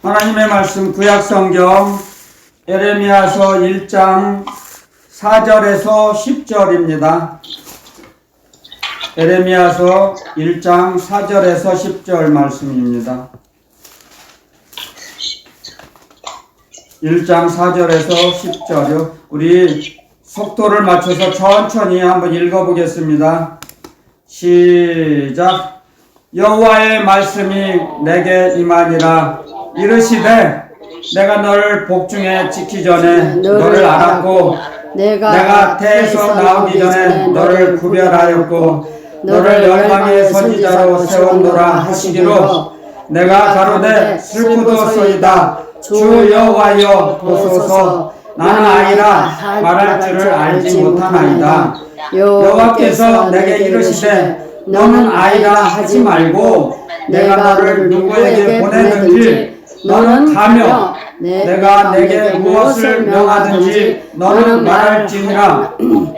하나님의 말씀 구약성경 에레미야서 1장 4절에서 10절입니다. 에레미야서 1장 4절에서 10절 말씀입니다. 1장 4절에서 10절이요. 우리 속도를 맞춰서 천천히 한번 읽어보겠습니다. 시작. 여호와의 말씀이 내게 임하니라. 이르시되 내가 너를 복중에 지키기 전에 너를 알았고 내가 태에서 나오기 전에 너를 구별하였고 너를 열방의 선지자로 세웠노라 하시기로 내가 가로되 슬프도소이다. 주 여호와여 보소서. 나는 아이라 말할 줄을 알지 못하나이다. 여호와께서 내게 이르시되 너는 아이라 하지 말고 내가 너를 누구에게 보내든지 너는 가며 내가 내게 무엇을 명하든지 너는 말할지니라.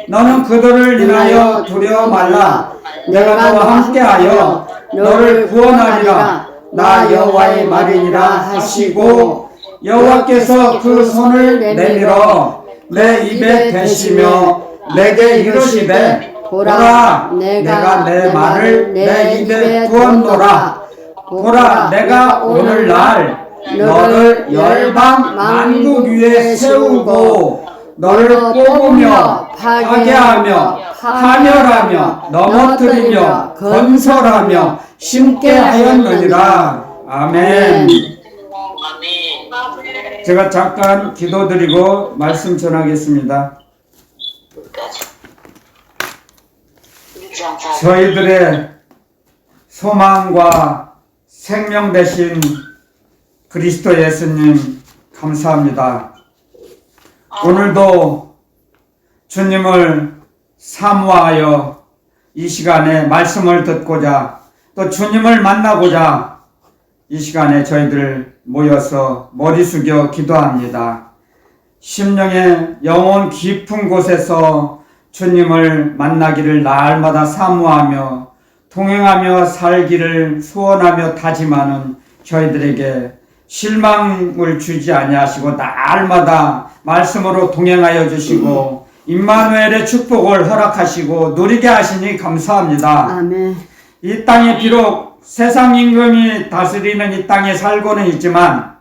너는 그들을 인하여 두려워 말라. 내가 너와 함께하여 너를 구원하리라. 나 여호와의 말이니라 하시고 여호와께서 그 손을 내밀어 내 입에 대시며 내게 이르시되 보라 내가 내 말을 내 입에 두었노라. 보라 내가 오늘날 너를 열방 만국 위에 세우고 너를 뽑으며 파괴하며 파멸하며 넘어뜨리며 건설하며 심게 하였느니라. 아멘. 제가 잠깐 기도드리고 말씀 전하겠습니다. 저희들의 소망과 생명 되신 그리스도 예수님 감사합니다. 오늘도 주님을 사모하여 이 시간에 말씀을 듣고자 또 주님을 만나고자 이 시간에 저희들 모여서 머리 숙여 기도합니다. 심령의 영혼 깊은 곳에서 주님을 만나기를 날마다 사모하며 동행하며 살기를 소원하며 다짐하는 저희들에게 실망을 주지 아니하시고 날마다 말씀으로 동행하여 주시고 임마누엘의 축복을 허락하시고 누리게 하시니 감사합니다. 아멘. 이 땅에 비록 세상 임금이 다스리는 이 땅에 살고는 있지만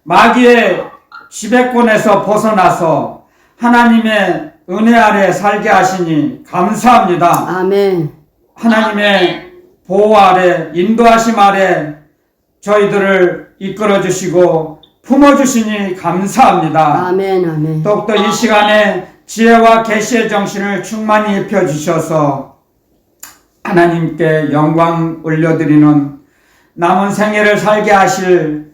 마귀의 지배권에서 벗어나서 하나님의 은혜 아래 살게 하시니 감사합니다. 아멘. 하나님의 보호 아래 인도하심 아래 저희들을 이끌어 주시고 품어 주시니 감사합니다. 아멘. 아멘. 더욱더 이 시간에 지혜와 계시의 정신을 충만히 입혀 주셔서 하나님께 영광 올려드리는 남은 생애를 살게 하실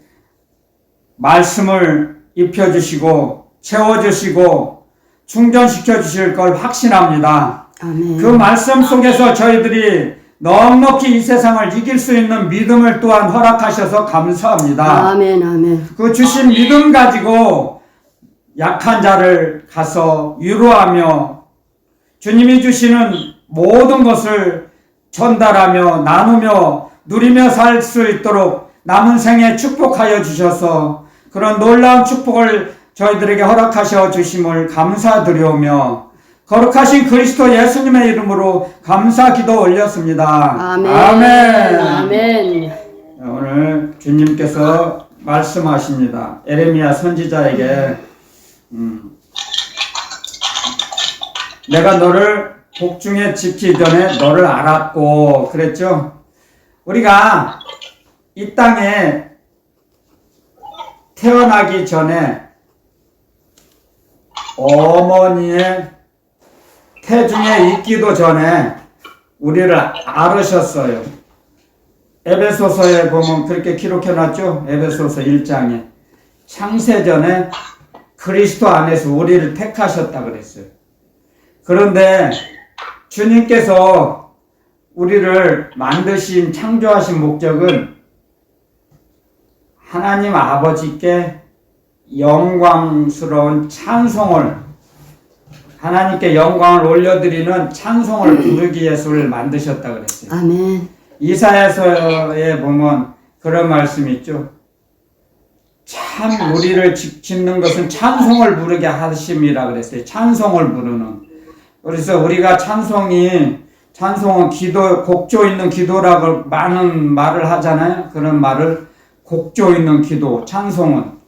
말씀을 입혀 주시고 채워 주시고 충전시켜 주실 걸 확신합니다. 아멘. 그 말씀 속에서 저희들이 넉넉히 이 세상을 이길 수 있는 믿음을 또한 허락하셔서 감사합니다. 아멘. 아멘. 그 주신 믿음 가지고 약한 자를 가서 위로하며 주님이 주시는 모든 것을 전달하며 나누며 누리며 살 수 있도록 남은 생에 축복하여 주셔서 그런 놀라운 축복을 저희들에게 허락하셔 주심을 감사드리오며 거룩하신 그리스도 예수님의 이름으로 감사 기도 올렸습니다. 아멘. 아멘. 아멘. 오늘 주님께서 말씀하십니다. 에레미야 선지자에게 내가 너를 복중에 지키기 전에 너를 알았고 그랬죠. 우리가 이 땅에 태어나기 전에 어머니의 태중에 있기도 전에 우리를 알으셨어요. 에베소서에 보면 그렇게 기록해놨죠. 에베소서 1장에 창세전에 그리스도 안에서 우리를 택하셨다 그랬어요. 그런데 주님께서 우리를 만드신 창조하신 목적은 하나님 아버지께 영광스러운 찬송을 하나님께 영광을 올려드리는 찬송을 부르기 위해서 우리를 만드셨다 그랬어요. 아멘. 이사야서에 보면 그런 말씀이 있죠. 참 우리를 짓는 것은 찬송을 부르게 하심이라 그랬어요. 찬송을 부르는. 그래서 우리가 찬송은 기도, 곡조 있는 기도라고 많은 말을 하잖아요. 그런 말을 곡조 있는 기도, 찬송은.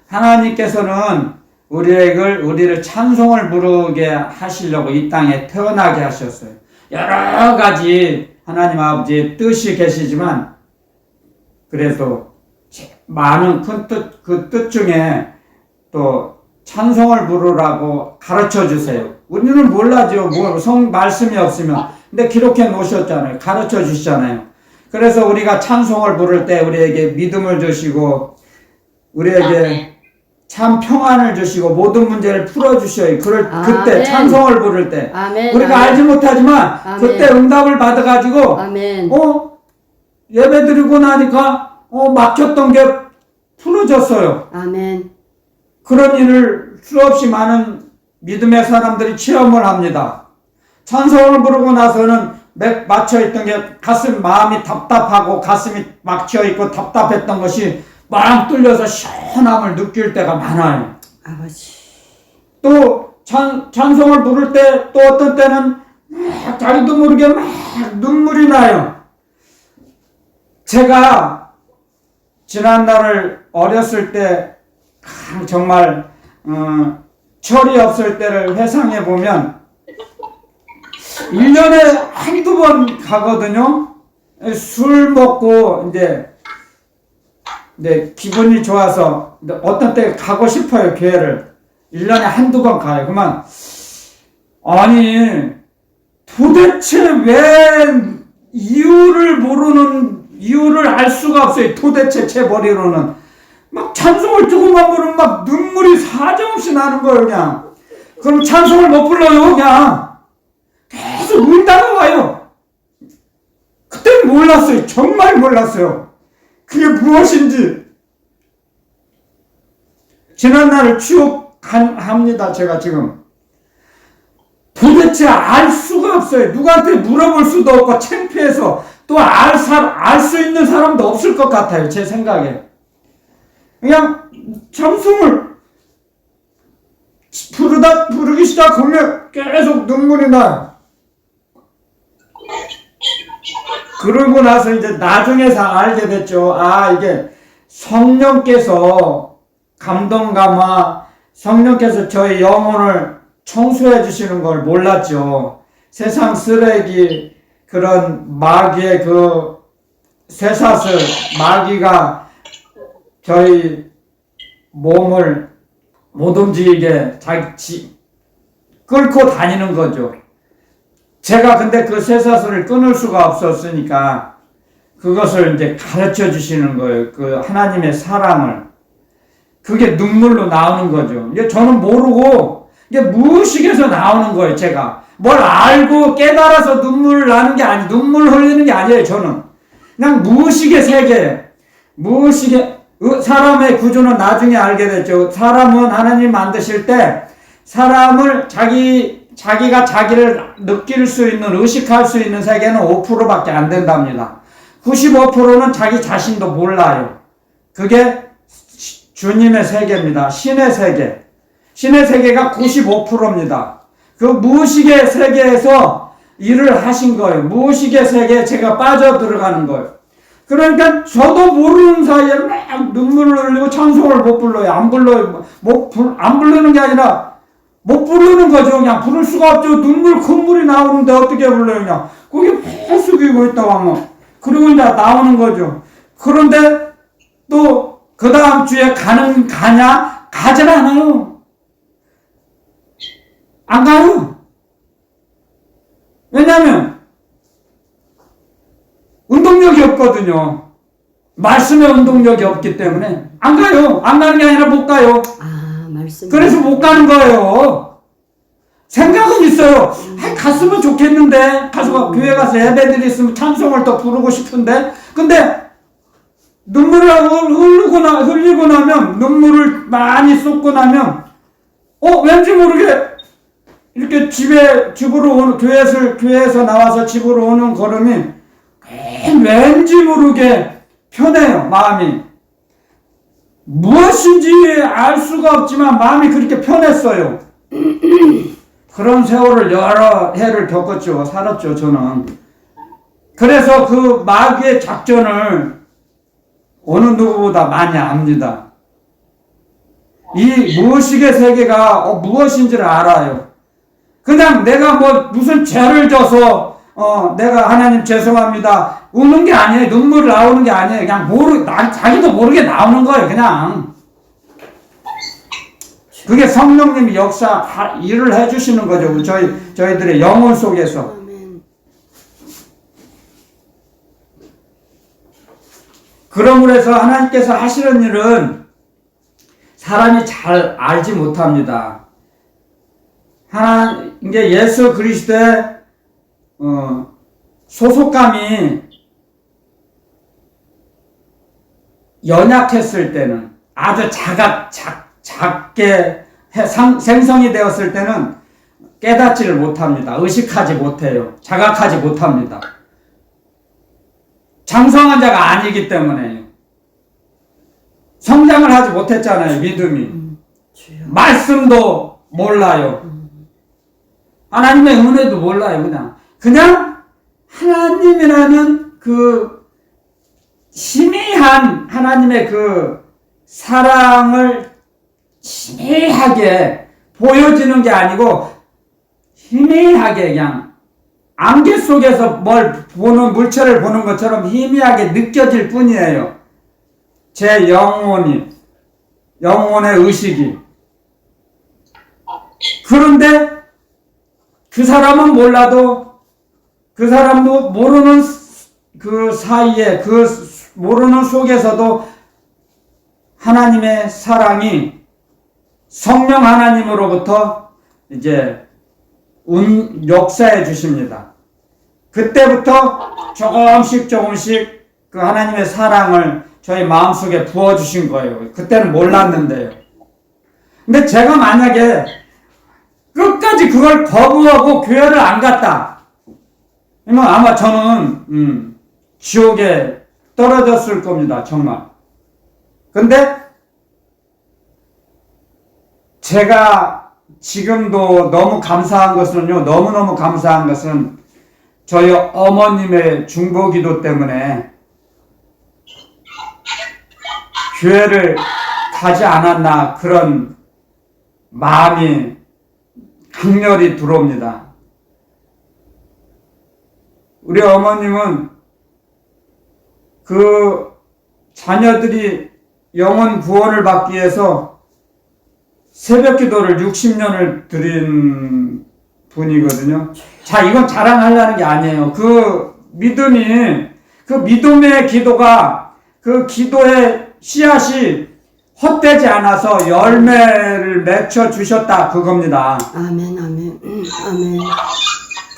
하나님께서는 우리를 찬송을 부르게 하시려고 이 땅에 태어나게 하셨어요. 여러 가지 하나님 아버지의 뜻이 계시지만, 그래서 많은 큰 뜻, 그 뜻 중에 또 찬송을 부르라고 가르쳐 주세요. 우리는 몰라죠. 말씀이 없으면. 근데 기록해 놓으셨잖아요. 가르쳐 주시잖아요. 그래서 우리가 찬송을 부를 때 우리에게 믿음을 주시고, 우리에게 참 평안을 주시고, 모든 문제를 풀어주셔요. 그때 찬송을 부를 때. 우리가 알지 못하지만, 그때 응답을 받아가지고, 예배 드리고 나니까, 막혔던 게 풀어졌어요. 아멘. 그런 일을 수없이 많은 믿음의 사람들이 체험을 합니다. 찬송을 부르고 나서는 막혀있던 게 마음이 답답하고 가슴이 막혀있고 답답했던 것이 막 뚫려서 시원함을 느낄 때가 많아요. 아버지. 또 찬송을 부를 때 또 어떤 때는 막 자기도 모르게 막 눈물이 나요. 제가 지난날을 어렸을 때 정말 철이 없을 때를 회상해 보면 1년에 한두 번 가거든요. 술 먹고 이제 기분이 좋아서 어떤 때 가고 싶어요. 교회를 1년에 한두 번 가요. 그러면 아니 도대체 왜 이유를 알 수가 없어요. 도대체 제 머리로는 막 찬송을 조금만 부르면 막 눈물이 사정없이 나는 거예요. 그냥 그럼 찬송을 못 불러요. 그냥 계속 울다가 와요. 그때는 몰랐어요. 정말 몰랐어요. 그게 무엇인지. 지난날을 추억합니다. 제가 지금 도대체 알 수가 없어요. 누구한테 물어볼 수도 없고 창피해서 또 알 수 있는 사람도 없을 것 같아요. 제 생각에. 그냥 찬송을 부르기 시작하면 계속 눈물이 나요. 그러고 나서 이제 나중에서 알게 됐죠. 이게 성령께서 성령께서 저의 영혼을 청소해 주시는 걸 몰랐죠. 세상 쓰레기, 그런 마귀의 그 쇠사슬, 마귀가 저희 몸을 못 움직이게 끌고 다니는 거죠. 제가 근데 그 쇠사슬을 끊을 수가 없었으니까 그것을 이제 가르쳐 주시는 거예요. 그 하나님의 사랑을. 그게 눈물로 나오는 거죠. 이게 저는 모르고 이게 무의식에서 나오는 거예요. 제가 뭘 알고 깨달아서 눈물 나는 게 눈물 흘리는 게 아니에요. 저는 그냥 무의식의 세계예요. 사람의 구조는 나중에 알게 됐죠. 사람은 하나님 만드실 때 사람을 자기가 자기를 느낄 수 있는, 의식할 수 있는 세계는 5%밖에 안 된답니다. 95%는 자기 자신도 몰라요. 그게 주님의 세계입니다. 신의 세계. 신의 세계가 95%입니다. 그 무의식의 세계에서 일을 하신 거예요. 무의식의 세계에 제가 빠져 들어가는 거예요. 그러니까 저도 모르는 사이에 막 눈물을 흘리고 찬송을 못 불러요. 안 불러요. 안 부르는 게 아니라 못 부르는 거죠. 그냥 부를 수가 없죠. 콧물이 나오는데 어떻게 불러요. 그냥 거기 배 숙이고 있다고 하면. 그리고 이제 나오는 거죠. 그런데 또 그 다음 주에 가냐? 가질 않아요. 안 가요. 왜냐면 운동력이 없거든요. 말씀에 운동력이 없기 때문에 안 가요. 안 가는 게 아니라 못 가요. 말씀. 그래서 못 가는 거예요. 생각은 있어요. 갔으면 좋겠는데 교회 가서 예배드리 있으면 찬송을 더 부르고 싶은데 근데 눈물을 흘리고 나면 눈물을 많이 쏟고 나면 왠지 모르게 이렇게 교회에서 나와서 집으로 오는 걸음이 왠지 모르게 편해요. 마음이. 무엇인지 알 수가 없지만 마음이 그렇게 편했어요. 그런 세월을 여러 해를 겪었죠. 살았죠, 저는. 그래서 그 마귀의 작전을 어느 누구보다 많이 압니다. 이 무의식의 세계가 무엇인지를 알아요. 그냥 내가 무슨 죄를 져서 내가 하나님 죄송합니다 우는 게 아니에요. 눈물 나오는 게 아니에요. 그냥 자기도 모르게 나오는 거예요. 그냥 그게 성령님이 일을 해주시는 거죠. 저희들의 영혼 속에서. 그러므로 해서 하나님께서 하시는 일은 사람이 잘 알지 못합니다. 이제 예수 그리스도의 소속감이 연약했을 때는, 아주 작게 생성이 되었을 때는 깨닫지를 못합니다. 의식하지 못해요. 자각하지 못합니다. 장성한 자가 아니기 때문에요. 성장을 하지 못했잖아요. 믿음이. 말씀도 몰라요. 하나님의 은혜도 몰라요. 그냥 하나님이라는 그 희미한 하나님의 그 사랑을 희미하게 보여지는 게 아니고 희미하게 그냥 안개 속에서 물체를 보는 것처럼 희미하게 느껴질 뿐이에요. 제 영혼의 의식이. 그런데 그 사람은 몰라도 그 사람도 모르는 그 사이에 모르는 속에서도 하나님의 사랑이 성령 하나님으로부터 이제 역사해 주십니다. 그때부터 조금씩 그 하나님의 사랑을 저희 마음속에 부어주신 거예요. 그때는 몰랐는데요. 근데 제가 만약에 끝까지 그걸 거부하고 교회를 안 갔다, 그러면 아마 저는 지옥에 떨어졌을 겁니다. 정말. 근데 제가 지금도 너무너무 감사한 것은 저희 어머님의 중보기도 때문에 교회를 가지 않았나 그런 마음이 강렬히 들어옵니다. 우리 어머님은 그 자녀들이 영혼 구원을 받기 위해서 새벽 기도를 60년을 드린 분이거든요. 자, 이건 자랑하려는 게 아니에요. 그 믿음의 기도가, 그 기도의 씨앗이 헛되지 않아서 열매를 맺혀 주셨다, 그겁니다. 아멘, 아멘, 아멘.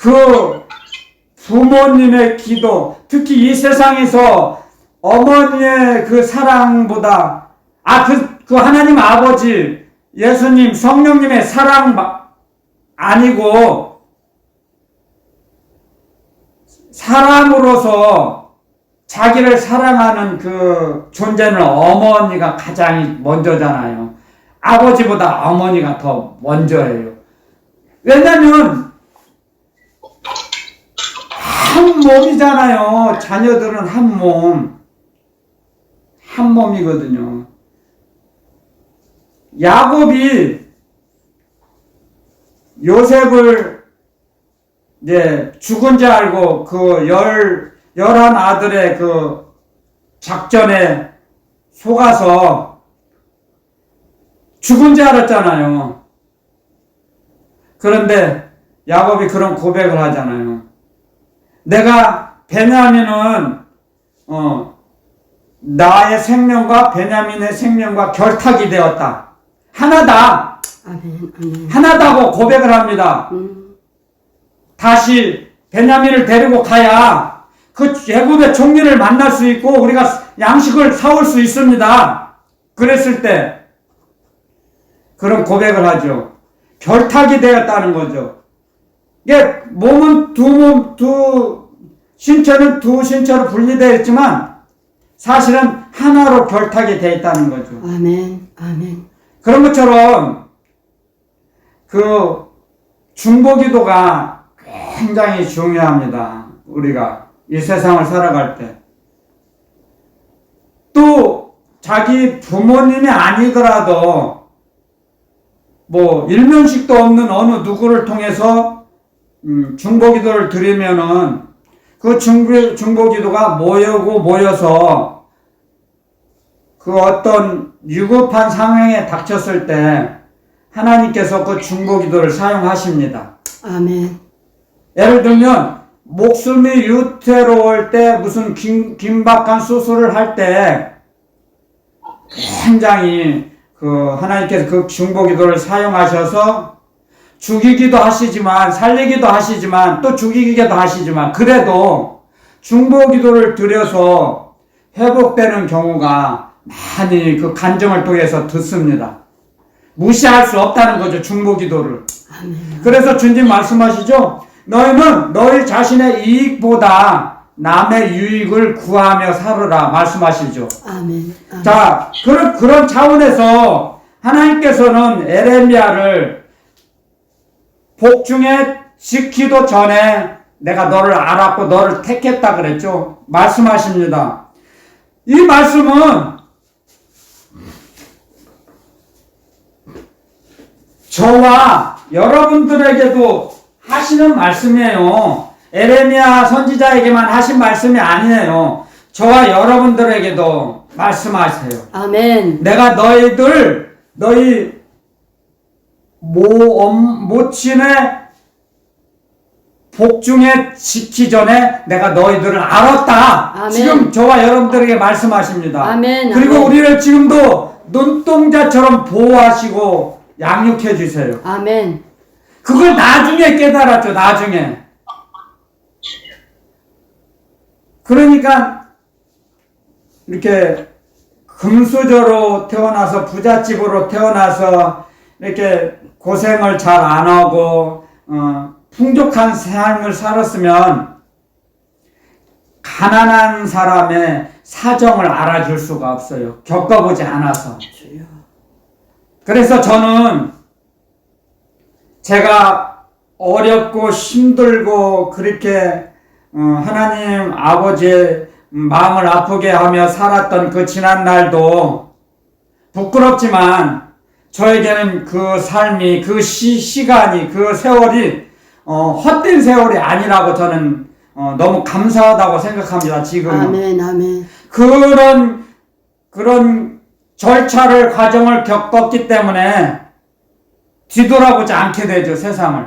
그 부모님의 기도, 특히 이 세상에서 어머니의 그 사랑보다, 그 하나님 아버지, 예수님, 성령님의 사랑 아니고, 사람으로서 자기를 사랑하는 그 존재는 어머니가 가장 먼저잖아요. 아버지보다 어머니가 더 먼저예요. 왜냐면 한 몸이잖아요. 자녀들은 한 몸이거든요. 야곱이 요셉을 이제 죽은 줄 알고 그 11 아들의 그 작전에 속아서 죽은 줄 알았잖아요. 그런데 야곱이 그런 고백을 하잖아요. 내가 베냐민은 나의 생명과 베냐민의 생명과 결탁이 되었다. 하나다. 아멘, 아멘. 하나다고 고백을 합니다. 다시 베냐민을 데리고 가야 그 애굽의 총리를 만날 수 있고 우리가 양식을 사올 수 있습니다. 그랬을 때 그런 고백을 하죠. 결탁이 되었다는 거죠. 이게 신체는 두 신체로 분리되어 있지만 사실은 하나로 결탁이 되어 있다는 거죠. 아멘. 아멘. 그런 것처럼 그 중보기도가 굉장히 중요합니다. 우리가 이 세상을 살아갈 때. 또 자기 부모님이 아니더라도 뭐 일면식도 없는 어느 누구를 통해서 중보기도를 드리면은 그 중보기도가 모여서 그 어떤 위급한 상황에 닥쳤을 때 하나님께서 그 중보기도를 사용하십니다. 아멘. 예를 들면 목숨이 위태로울 때 무슨 긴박한 수술을 할 때 굉장히 그 하나님께서 그 중보기도를 사용하셔서 죽이기도 하시지만 살리기도 하시지만 또 죽이기도 하시지만 그래도 중보기도를 드려서 회복되는 경우가 많이 그 간증을 통해서 듣습니다. 무시할 수 없다는 거죠, 중보기도를. 아멘. 그래서 주님 말씀하시죠. 너희는 너희 자신의 이익보다 남의 유익을 구하며 살으라 말씀하시죠. 아멘. 아멘. 자, 그런 차원에서 하나님께서는 에레미야를 복중에 지키도 전에 내가 너를 알았고 너를 택했다 그랬죠. 말씀하십니다. 이 말씀은 저와 여러분들에게도 하시는 말씀이에요. 에레미야 선지자에게만 하신 말씀이 아니에요. 저와 여러분들에게도 말씀하세요. 아멘. 내가 너희 모친의 복중에 지키 전에 내가 너희들을 알았다. 아멘. 지금 저와 여러분들에게 말씀하십니다. 아멘. 그리고 아멘. 우리를 지금도 눈동자처럼 보호하시고 양육해 주세요. 아멘. 그걸 나중에 깨달았죠. 나중에. 그러니까 이렇게 금수저로 태어나서 부잣집으로 태어나서 이렇게 고생을 잘 안 하고 풍족한 삶을 살았으면 가난한 사람의 사정을 알아줄 수가 없어요. 겪어보지 않아서. 그래서 저는 제가 어렵고 힘들고 그렇게 하나님 아버지의 마음을 아프게 하며 살았던 그 지난 날도 부끄럽지만 저에게는 그 삶이 그 시간이 그 세월이 헛된 세월이 아니라고 저는 너무 감사하다고 생각합니다. 지금은. 아멘. 아멘. 그런 절차를 과정을 겪었기 때문에 뒤돌아보지 않게 되죠. 세상을.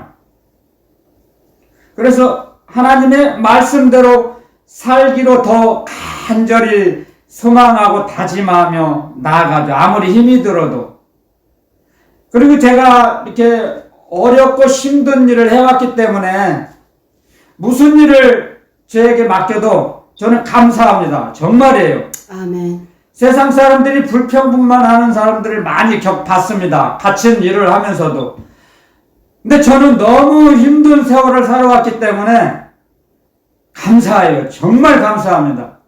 그래서 하나님의 말씀대로 살기로 더 간절히 소망하고 다짐하며 나아가죠. 아무리 힘이 들어도. 그리고 제가 이렇게 어렵고 힘든 일을 해왔기 때문에 무슨 일을 저에게 맡겨도 저는 감사합니다. 정말이에요. 아멘. 세상 사람들이 불평분만 하는 사람들을 많이 봤습니다. 갇힌 일을 하면서도. 근데 저는 너무 힘든 세월을 살아왔기 때문에 감사해요. 정말 감사합니다.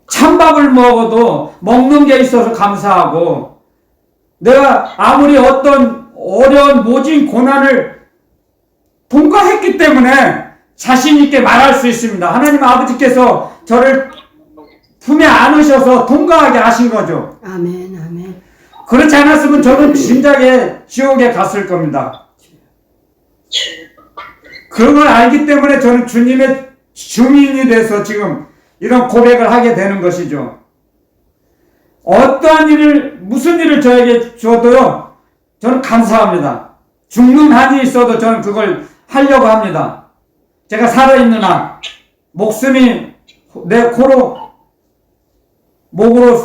찬밥을 먹어도 먹는 게 있어서 감사하고 내가 아무리 어떤 어려운 모진 고난을 통과했기 때문에 자신 있게 말할 수 있습니다. 하나님 아버지께서 저를 품에 안으셔서 통과하게 하신 거죠. 아멘. 아멘. 그렇지 않았으면 저는 진작에 지옥에 갔을 겁니다. 그런 걸 알기 때문에 저는 주님의 증인이 돼서 지금 이런 고백을 하게 되는 것이죠. 어떠한 일을, 무슨 일을 저에게 줘도요, 저는 감사합니다. 죽는 한이 있어도 저는 그걸 하려고 합니다. 제가 살아있는 한, 목숨이 내 코로, 목으로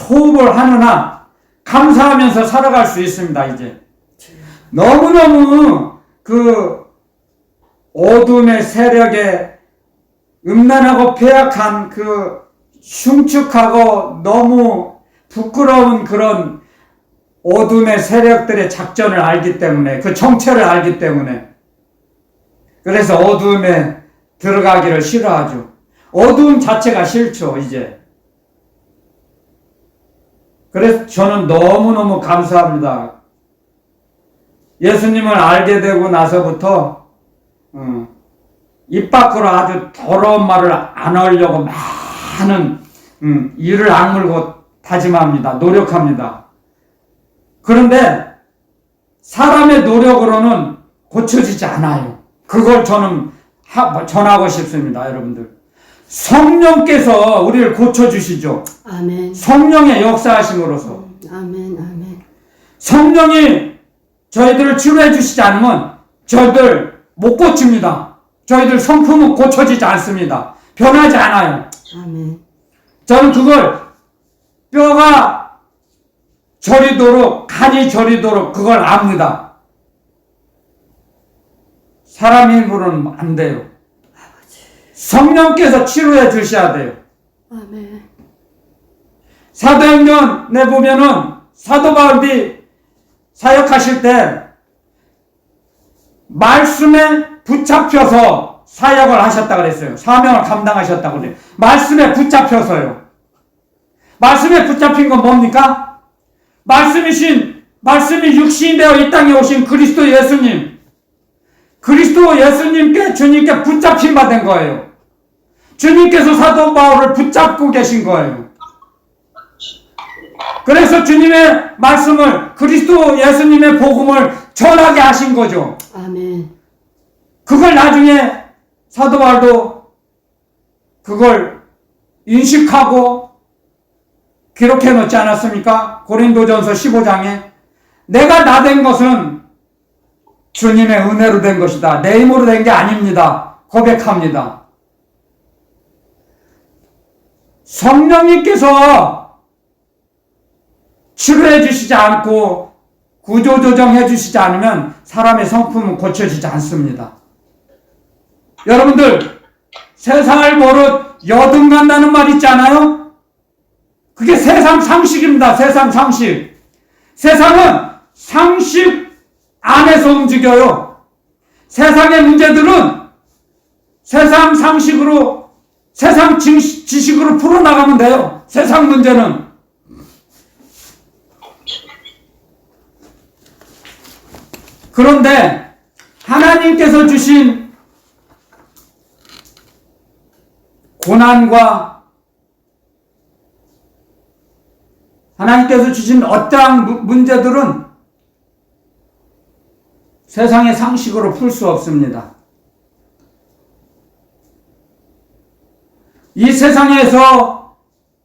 호흡을 하는 한, 감사하면서 살아갈 수 있습니다, 이제. 너무너무 그 어둠의 세력에 음란하고 폐악한 그 흉측하고 너무 부끄러운 그런 어둠의 세력들의 작전을 알기 때문에, 그 정체를 알기 때문에, 그래서 어둠에 들어가기를 싫어하죠. 어두움 자체가 싫죠, 이제. 그래서 저는 너무너무 감사합니다. 예수님을 알게 되고 나서부터 입 밖으로 아주 더러운 말을 안 하려고 많은 이를 악물고 다짐합니다. 노력합니다. 그런데 사람의 노력으로는 고쳐지지 않아요. 그걸 저는 전하고 싶습니다, 여러분들. 성령께서 우리를 고쳐주시죠. 아멘. 성령의 역사하심으로써. 아멘. 아멘. 성령이 저희들을 치료해 주시지 않으면 저희들 못 고칩니다. 저희들 성품은 고쳐지지 않습니다. 변하지 않아요. 아멘. 저는 그걸 뼈가 저리도록, 간이 저리도록 그걸 압니다. 사람 힘으로는 안 돼요. 성령께서 치료해 주셔야 돼요. 아멘. 사도행전에 보면은 사도 바울이 사역하실 때 말씀에 붙잡혀서 사역을 하셨다 그랬어요. 사명을 감당하셨다 그래요. 말씀에 붙잡혀서요. 말씀에 붙잡힌 건 뭡니까? 말씀이 육신이 되어 이 땅에 오신 그리스도 예수님. 그리스도 예수님께 주님께 붙잡힌 바 된 거예요. 주님께서 사도 바울을 붙잡고 계신 거예요. 그래서 주님의 말씀을, 그리스도 예수님의 복음을 전하게 하신 거죠. 아멘. 그걸 나중에 사도 바울도 그걸 인식하고 기록해 놓지 않았습니까? 고린도전서 15장에 내가 나된 것은 주님의 은혜로 된 것이다. 내 힘으로 된 게 아닙니다. 고백합니다. 성령님께서 치료해 주시지 않고 구조조정해 주시지 않으면 사람의 성품은 고쳐지지 않습니다. 여러분들, 세상을 모르 여든간다는 말 있지 않아요? 그게 세상 상식입니다. 세상 상식. 세상은 상식 안에서 움직여요. 세상의 문제들은 세상 상식으로, 세상 지식으로 풀어나가면 돼요. 세상 문제는. 그런데 하나님께서 주신 고난과 하나님께서 주신 어떠한 문제들은 세상의 상식으로 풀 수 없습니다. 이 세상에서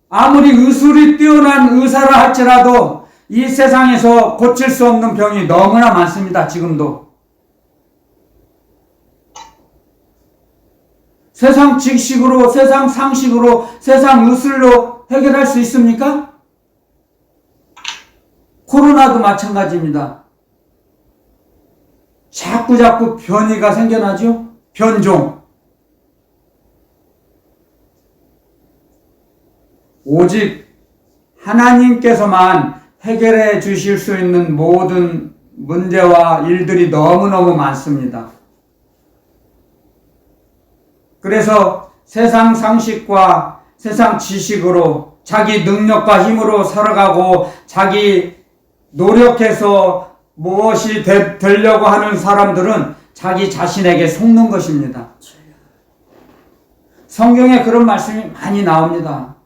아무리 의술이 뛰어난 의사를 할지라도 이 세상에서 고칠 수 없는 병이 너무나 많습니다. 지금도. 세상 지식으로, 세상 상식으로, 세상 의술로 해결할 수 있습니까? 코로나도 마찬가지입니다. 자꾸 변이가 생겨나죠? 변종. 오직 하나님께서만 해결해 주실 수 있는 모든 문제와 일들이 너무너무 많습니다. 그래서 세상 상식과 세상 지식으로 자기 능력과 힘으로 살아가고 자기 노력해서 무엇이 되려고 하는 사람들은 자기 자신에게 속는 것입니다. 성경에 그런 말씀이 많이 나옵니다.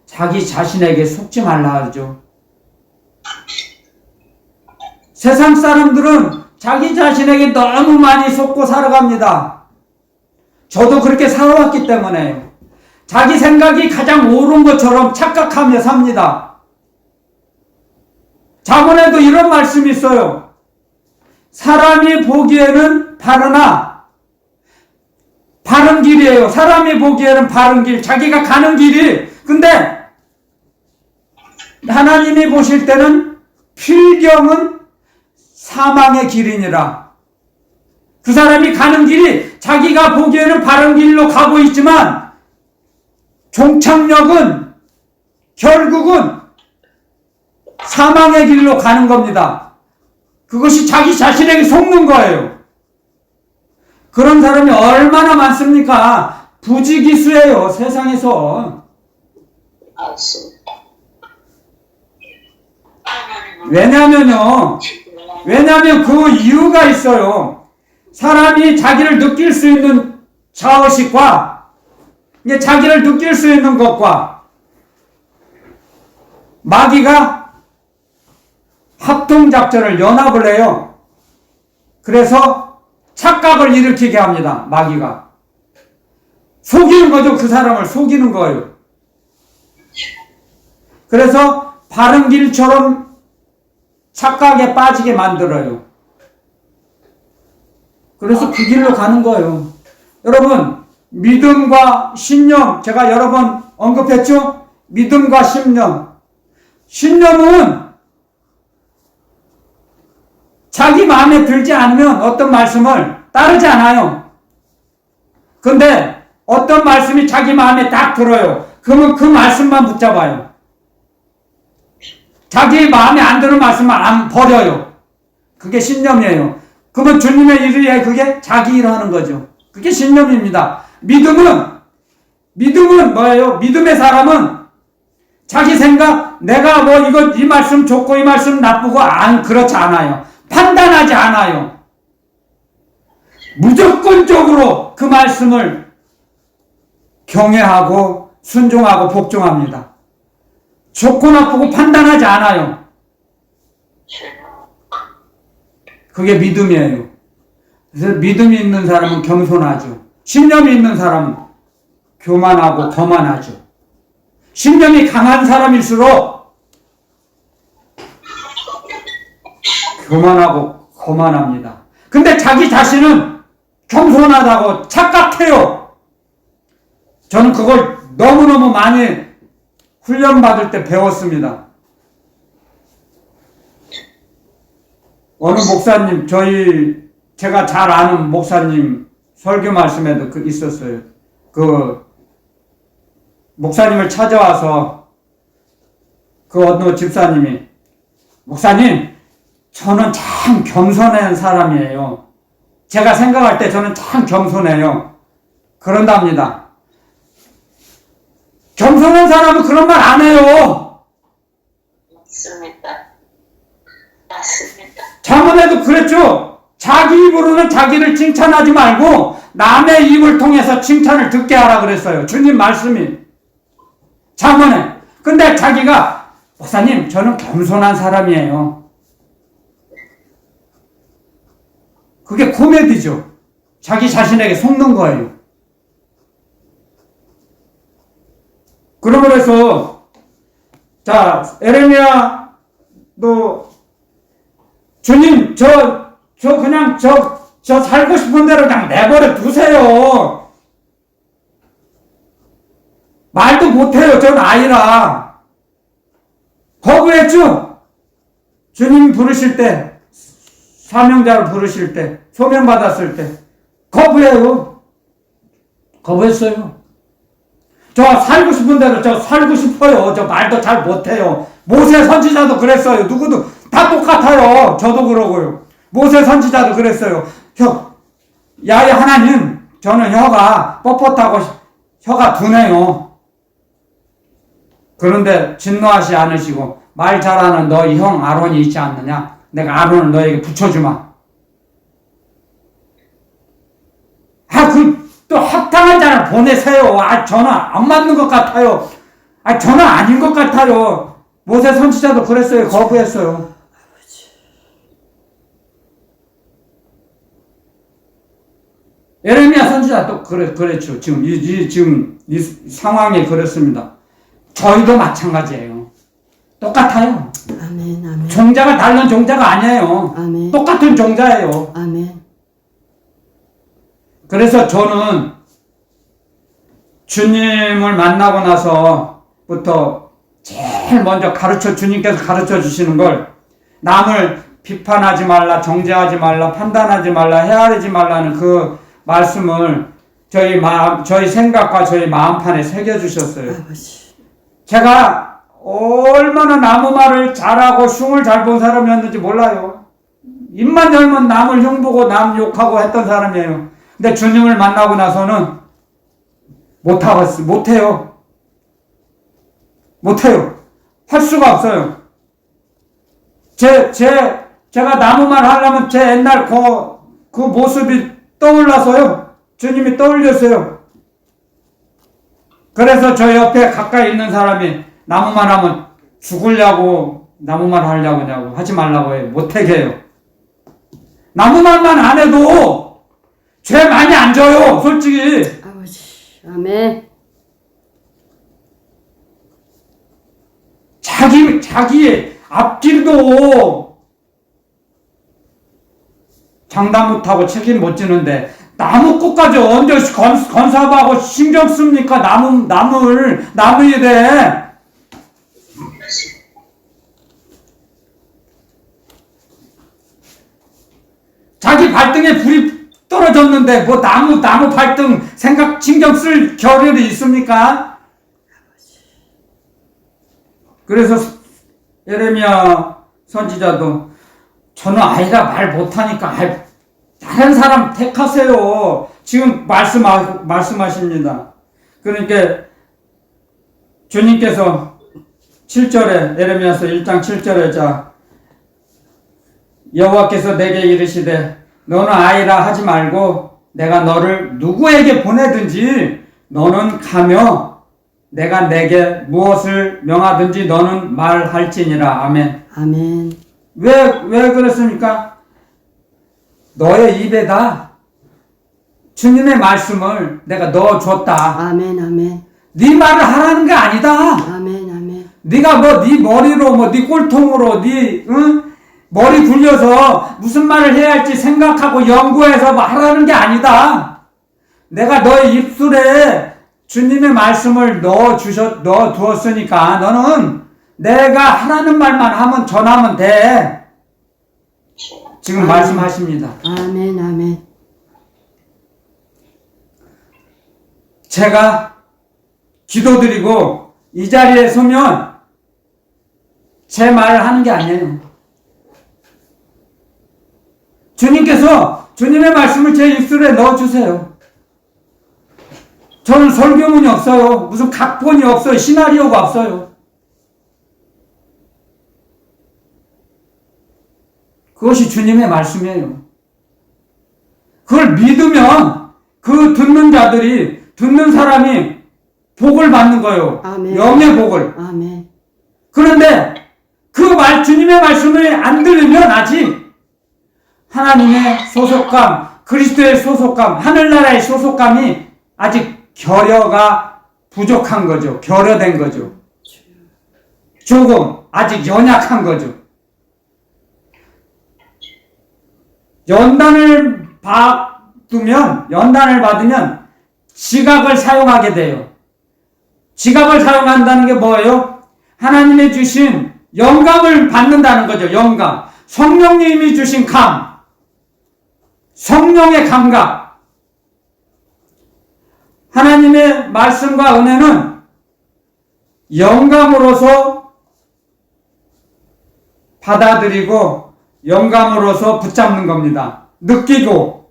자기 자신에게 속지 말라 하죠. 세상 사람들은 자기 자신에게 너무 많이 속고 살아갑니다. 저도 그렇게 살아왔기 때문에요. 자기 생각이 가장 옳은 것처럼 착각하며 삽니다. 자문에도 이런 말씀이 있어요. 사람이 보기에는 바르나 바른 길이에요. 사람이 보기에는 바른 길, 자기가 가는 길이. 근데 하나님이 보실 때는 필경은 사망의 길이니라. 그 사람이 가는 길이 자기가 보기에는 바른 길로 가고 있지만 종착역은 결국은 사망의 길로 가는 겁니다. 그것이 자기 자신에게 속는 거예요. 그런 사람이 얼마나 많습니까? 부지기수예요, 세상에서. 맞습니다. 왜냐면 그 이유가 있어요. 사람이 자기를 느낄 수 있는 자의식과 이게 자기를 느낄 수 있는 것과 마귀가 합동작전을 연합을 해요. 그래서 착각을 일으키게 합니다. 마귀가 속이는 거죠. 그 사람을 속이는 거예요. 그래서 바른 길처럼 착각에 빠지게 만들어요. 그래서 그 길로 가는 거예요. 여러분, 믿음과 신념, 제가 여러 번 언급했죠? 믿음과 신념. 신념은 자기 마음에 들지 않으면 어떤 말씀을 따르지 않아요. 근데 어떤 말씀이 자기 마음에 딱 들어요. 그러면 그 말씀만 붙잡아요. 자기 마음에 안 드는 말씀만 안 버려요. 그게 신념이에요. 그러면 주님의 일이에 그게 자기 일 하는 거죠. 그게 신념입니다. 믿음은 뭐예요? 믿음의 사람은 자기 생각, 내가 뭐 이 말씀 좋고 이 말씀 나쁘고 그렇지 않아요. 판단하지 않아요. 무조건적으로 그 말씀을 경외하고 순종하고 복종합니다. 좋고 나쁘고 판단하지 않아요. 그게 믿음이에요. 그래서 믿음이 있는 사람은 겸손하죠. 신념이 있는 사람은 교만하고 거만하죠. 신념이 강한 사람일수록 교만하고 거만합니다. 근데 자기 자신은 겸손하다고 착각해요. 저는 그걸 너무너무 많이 훈련받을 때 배웠습니다. 어느 목사님, 제가 잘 아는 목사님 설교 말씀에도 있었어요. 그 목사님을 찾아와서 그 어느 집사님이, 목사님, 저는 참 겸손한 사람이에요. 제가 생각할 때 저는 참 겸손해요. 그런답니다. 겸손한 사람은 그런 말 안 해요. 맞습니다. 맞습니다. 자문에도 그랬죠. 자기 입으로는 자기를 칭찬하지 말고 남의 입을 통해서 칭찬을 듣게 하라 그랬어요. 주님 말씀이. 자문에. 근데 자기가, 목사님, 저는 겸손한 사람이에요. 그게 코미디죠. 자기 자신에게 속는 거예요. 그러므로 해서, 자, 에레미야도, 주님, 저 살고 싶은 대로 그냥 내버려 두세요. 말도 못해요. 전 아이라. 거부했죠? 주님 부르실 때, 사명자를 부르실 때, 소명받았을 때, 거부해요. 거부했어요. 저 살고 싶은 대로 저 살고 싶어요. 저 말도 잘 못해요. 모세 선지자도 그랬어요. 누구도 다 똑같아요. 저도 그러고요. 모세 선지자도 그랬어요. 야외 하나님, 저는 혀가 뻣뻣하고 혀가 둔해요. 그런데 진노하지 않으시고 말 잘하는 너희 형 아론이 있지 않느냐? 내가 아론을 너에게 붙여주마. 또 합당한 자를 보내세요. 저는 안 맞는 것 같아요. 저는 아닌 것 같아요. 모세 선지자도 그랬어요. 거부했어요. 에레미야 선지자도 그랬죠. 지금 이 상황이 그렇습니다. 저희도 마찬가지예요. 똑같아요. 아멘, 아멘. 종자가 다른 종자가 아니에요. 아멘. 똑같은 종자예요. 아멘. 그래서 저는 주님을 만나고 나서부터 제일 먼저 주님께서 가르쳐 주시는 걸, 남을 비판하지 말라, 정죄하지 말라, 판단하지 말라, 헤아리지 말라는 그 말씀을 저희 생각과 저희 마음판에 새겨주셨어요. 아버지. 제가 얼마나 나무 말을 잘하고 흉을 잘 본 사람이었는지 몰라요. 입만 열면 남을 흉보고 남 욕하고 했던 사람이에요. 근데 주님을 만나고 나서는 못해요. 할 수가 없어요. 제가 나무말 하려면 제 옛날 그 모습이 떠올라서요. 주님이 떠올렸어요. 그래서 저 옆에 가까이 있는 사람이 나무말 하면 죽으려고 나무말 하려고 하지 말라고 해요. 못하게 해요. 나무말만 안 해도 죄 많이 안 져요. 솔직히. 아버지. 아멘. 자기의 앞길도 장담 못하고 책임 못 지는데 나무 꽃까지 언제 건사하고 신경 씁니까? 나무 일에. 자기 발등에 불이 떨어졌는데 뭐 나무 발등 신경 쓸 겨를이 있습니까? 그래서 예레미야 선지자도 저는 아이라 말 못하니까 다른 사람 택하세요. 지금 말씀하십니다. 그러니까 주님께서 7절에 예레미야서 1장 7절에 자 여호와께서 내게 이르시되 너는 아이라 하지 말고 내가 너를 누구에게 보내든지 너는 가며 내가 내게 무엇을 명하든지 너는 말할지니라. 아멘. 아멘. 왜 그랬습니까? 너의 입에다 주님의 말씀을 내가 넣어줬다. 아멘. 아멘. 네 말을 하라는 게 아니다. 아멘. 아멘. 네가 네 머리로 네 꼴통으로 머리 굴려서 무슨 말을 해야 할지 생각하고 연구해서 하라는 게 아니다. 내가 너의 입술에 주님의 말씀을 넣어두었으니까 너는 내가 하라는 말만 하면 전하면 돼. 지금 아멘. 말씀하십니다. 아멘. 아멘. 제가 기도드리고 이 자리에 서면 제 말을 하는 게 아니에요. 주님께서 주님의 말씀을 제 입술에 넣어주세요. 저는 설교문이 없어요. 무슨 각본이 없어요. 시나리오가 없어요. 그것이 주님의 말씀이에요. 그걸 믿으면 그 듣는 사람이 복을 받는 거예요. 아멘. 영의 복을. 아멘. 그런데 주님의 말씀을 안 들으면 아직 하나님의 소속감, 그리스도의 소속감, 하늘나라의 소속감이 아직 결여가 부족한 거죠. 결여된 거죠. 조금 아직 연약한 거죠. 연단을 받으면 지각을 사용하게 돼요. 지각을 사용한다는 게 뭐예요? 하나님의 주신 영감을 받는다는 거죠. 영감. 성령님이 주신 감. 성령의 감각. 하나님의 말씀과 은혜는 영감으로서 받아들이고 영감으로서 붙잡는 겁니다. 느끼고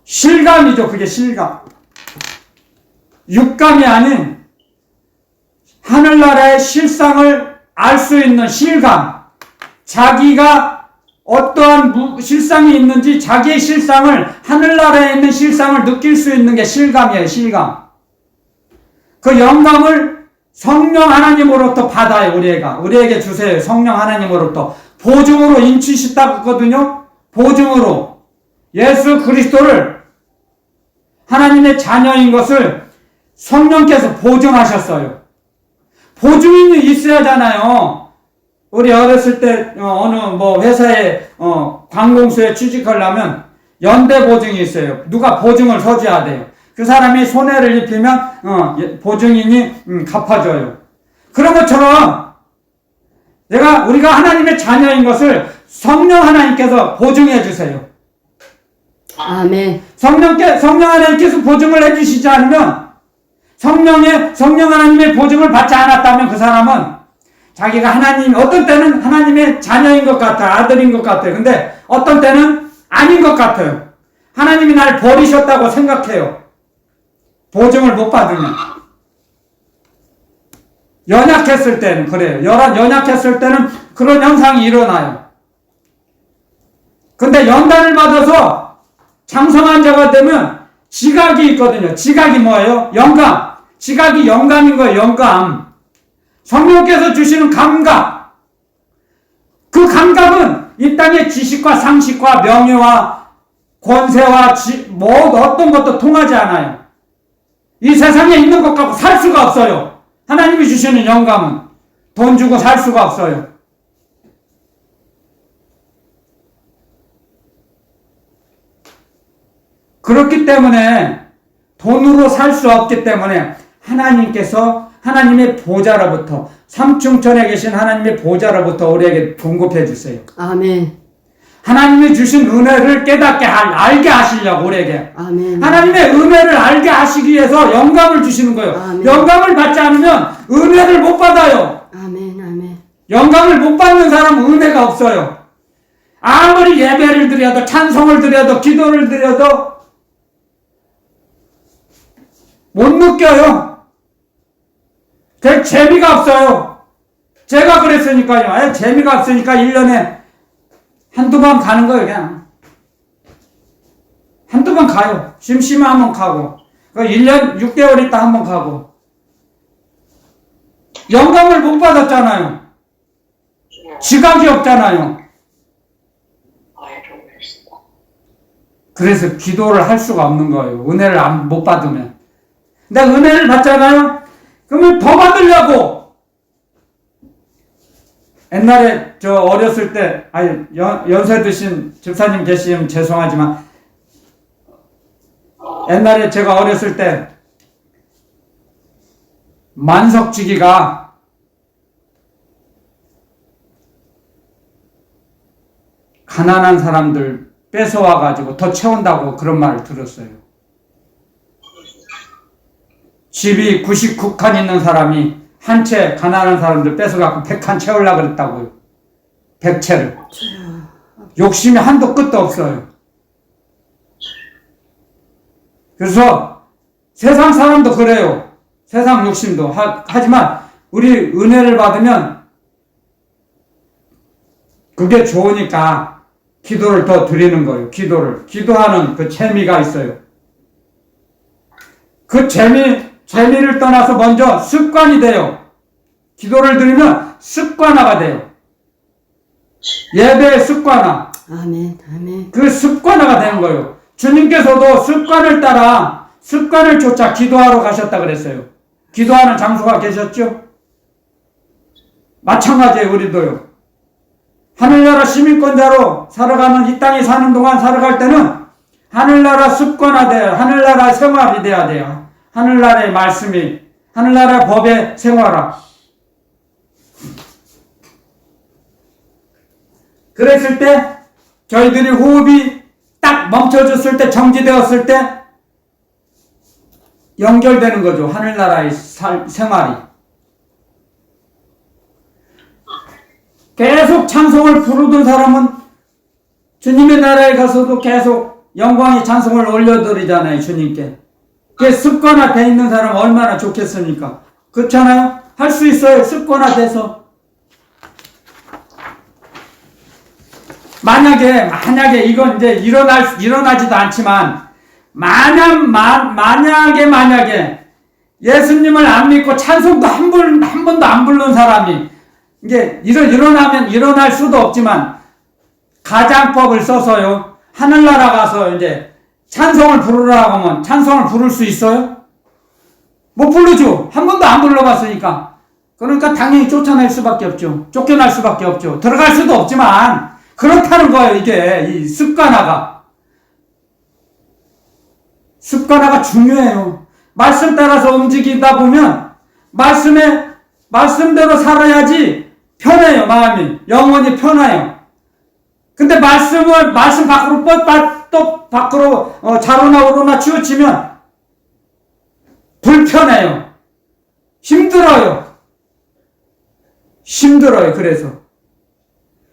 실감이죠. 그게 실감. 육감이 아닌 하늘나라의 실상을 알 수 있는 실감. 자기가 어떠한 실상이 있는지 자기의 실상을 하늘나라에 있는 실상을 느낄 수 있는 게 실감이에요. 실감. 그 영감을 성령 하나님으로부터 받아요. 우리에게 주세요. 성령 하나님으로부터 보증으로 인치셨다고 했거든요. 보증으로 예수 그리스도를 하나님의 자녀인 것을 성령께서 보증하셨어요. 보증이 있어야 하잖아요. 우리 어렸을 때 어느 회사에 관공서에 취직하려면 연대 보증이 있어요. 누가 보증을 서줘야 돼요. 그 사람이 손해를 입히면 보증인이 갚아줘요. 그런 것처럼 우리가 하나님의 자녀인 것을 성령 하나님께서 보증해 주세요. 아멘. 성령 하나님께서 보증을 해주시지 않으면 성령 하나님의 보증을 받지 않았다면 그 사람은 자기가 어떤 때는 하나님의 자녀인 것 같아요. 아들인 것 같아요. 근데 어떤 때는 아닌 것 같아요. 하나님이 날 버리셨다고 생각해요. 보증을 못 받으면. 연약했을 때는 그래요. 연약했을 때는 그런 현상이 일어나요. 근데 연단을 받아서 장성한 자가 되면 지각이 있거든요. 지각이 뭐예요? 영감. 지각이 영감인 거예요. 영감. 성령께서 주시는 감각. 그 감각은 이 땅의 지식과 상식과 명예와 권세와 어떤 것도 통하지 않아요. 이 세상에 있는 것 갖고 살 수가 없어요. 하나님이 주시는 영감은 돈 주고 살 수가 없어요. 그렇기 때문에 돈으로 살 수 없기 때문에 하나님께서 하나님의 보좌로부터 삼층천에 계신 하나님의 보좌로부터 우리에게 공급해 주세요. 아멘. 하나님이 주신 은혜를 깨닫게 알게 하시려고 우리에게. 아멘. 하나님의 은혜를 알게 하시기 위해서 영감을 주시는 거예요. 아멘. 영감을 받지 않으면 은혜를 못 받아요. 아멘. 아멘. 영감을 못 받는 사람은 은혜가 없어요. 아무리 예배를 드려도 찬송을 드려도 기도를 드려도 못 느껴요. 그 재미가 없어요. 제가 그랬으니까요. 재미가 없으니까 1년에 한두 번 가는 거예요, 그냥. 한두 번 가요. 심심하면 가고. 1년 6개월 있다 한 번 가고. 영감을 못 받았잖아요. 지각이 없잖아요. 그래서 기도를 할 수가 없는 거예요. 은혜를 못 받으면. 근데 은혜를 받잖아요? 그러면 더 받으려고! 옛날에 저 어렸을 때, 연세 드신 집사님 계시면 죄송하지만, 옛날에 제가 어렸을 때, 만석지기가 가난한 사람들 뺏어와가지고 더 채운다고 그런 말을 들었어요. 집이 99칸 있는 사람이 한 채 가난한 사람들 뺏어갖고 100칸 채우려고 그랬다고요. 100채를. 욕심이 한도 끝도 없어요. 그래서 세상 사람도 그래요. 세상 욕심도. 하지만 우리 은혜를 받으면 그게 좋으니까 기도를 더 드리는 거예요. 기도하는 그 재미가 있어요. 그 재미를 떠나서 먼저 습관이 돼요. 기도를 드리면 습관화가 돼요. 예배의 습관화. 아멘. 아멘. 그 습관화가 되는 거예요. 주님께서도 습관을 따라 습관을 쫓아 기도하러 가셨다 그랬어요. 기도하는 장소가 계셨죠? 마찬가지예요. 우리도요. 하늘나라 시민권자로 살아가는 이 땅에 사는 동안 살아갈 때는 하늘나라 습관화돼야 하늘나라 생활이 돼야 돼요. 하늘나라의 말씀이 하늘나라 법의 생활화. 그랬을 때 저희들이 호흡이 딱 멈춰졌을 때 정지되었을 때 연결되는 거죠. 하늘나라의 생활이. 계속 찬송을 부르던 사람은 주님의 나라에 가서도 계속 영광의 찬송을 올려드리잖아요. 주님께. 그게 습관화되어 있는 사람은 얼마나 좋겠습니까? 그렇잖아요? 할 수 있어요. 습관화돼서. 만약에 이건 이제 일어나지도 않지만 만약에 예수님을 안 믿고 찬송도 한 번도 안 부른 사람이 이게 일어날 수도 없지만 가장법을 써서요. 하늘나라 가서 이제 찬송을 부르라고 하면 찬송을 부를 수 있어요? 못 부르죠. 한 번도 안 불러봤으니까. 그러니까 당연히 쫓겨날 수밖에 없죠. 들어갈 수도 없지만 그렇다는 거예요. 이게 이 습관화가 중요해요. 말씀 따라서 움직이다 보면 말씀대로 살아야지 편해요. 마음이 영원히 편해요. 근데 말씀 밖으로 자로나 우로나 치우치면 불편해요. 힘들어요.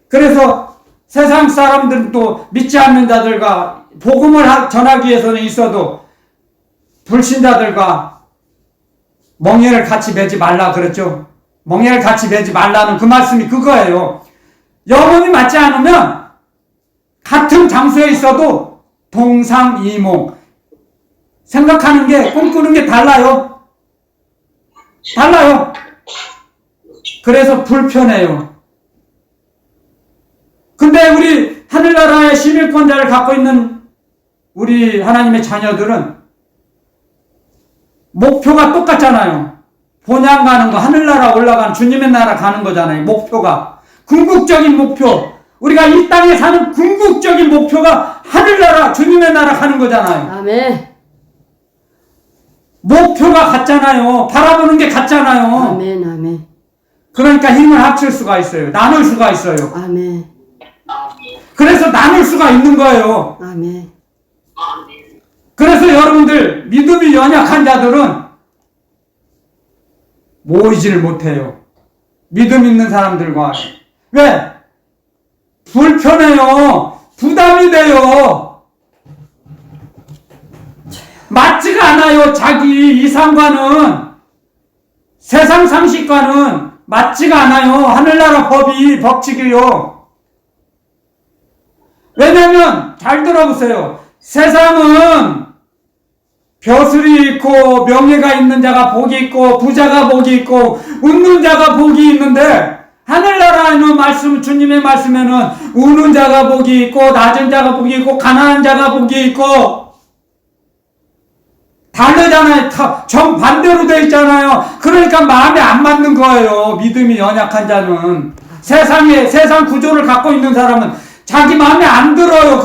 그래서 세상 사람들도 믿지 않는 자들과 복음을 전하기 위해서는 있어도 불신자들과 멍에를 같이 매지 말라 그랬죠. 멍에를 같이 매지 말라는 그 말씀이 그거예요. 영혼이 맞지 않으면 같은 장소에 있어도 동상이몽. 생각하는 게, 꿈꾸는 게 달라요. 달라요. 그래서 불편해요. 근데 우리 하늘나라의 시민권자를 갖고 있는 우리 하나님의 자녀들은 목표가 똑같잖아요. 본향 가는 거, 하늘나라 올라가는 주님의 나라 가는 거잖아요. 목표가. 궁극적인 목표. 우리가 이 땅에 사는 궁극적인 목표가 하늘나라, 주님의 나라 가는 거잖아요. 아멘. 목표가 같잖아요. 바라보는 게 같잖아요. 아멘. 아멘. 그러니까 힘을 합칠 수가 있어요. 나눌 수가 있어요. 아멘. 그래서 나눌 수가 있는 거예요. 아멘. 그래서 여러분들 믿음이 연약한 자들은 모이지를 못해요. 믿음 있는 사람들과. 왜? 불편해요. 부담이 돼요. 맞지가 않아요. 자기 이상과는, 세상 상식과는 맞지가 않아요. 하늘나라 법이, 법칙이요. 왜냐면 잘 들어보세요. 세상은 벼슬이 있고 명예가 있는 자가 복이 있고 부자가 복이 있고 웃는 자가 복이 있는데, 하늘나라의 말씀, 주님의 말씀에는 우는 자가 복이 있고 낮은 자가 복이 있고 가난한 자가 복이 있고 다르잖아요. 정반대로 되어 있잖아요. 그러니까 마음에 안 맞는 거예요. 믿음이 연약한 자는. 세상 구조를 갖고 있는 사람은 자기 마음에 안 들어요.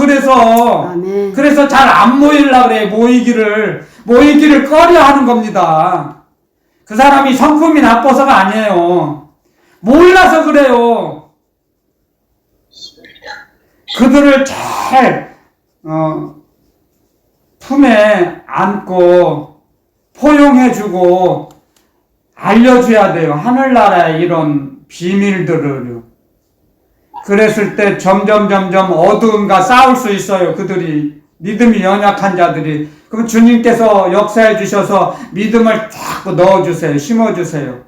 아멘. 그래서 잘 안 모이려고 그래. 모이기를 꺼려 하는 겁니다. 그 사람이 성품이 나빠서가 아니에요. 몰라서 그래요. 그들을 잘 품에 안고 포용해주고 알려줘야 돼요. 하늘나라의 이런 비밀들을요. 그랬을 때 점점 어두움과 싸울 수 있어요. 그들이, 믿음이 연약한 자들이. 그럼 주님께서 역사해 주셔서 믿음을 자꾸 넣어주세요. 심어주세요.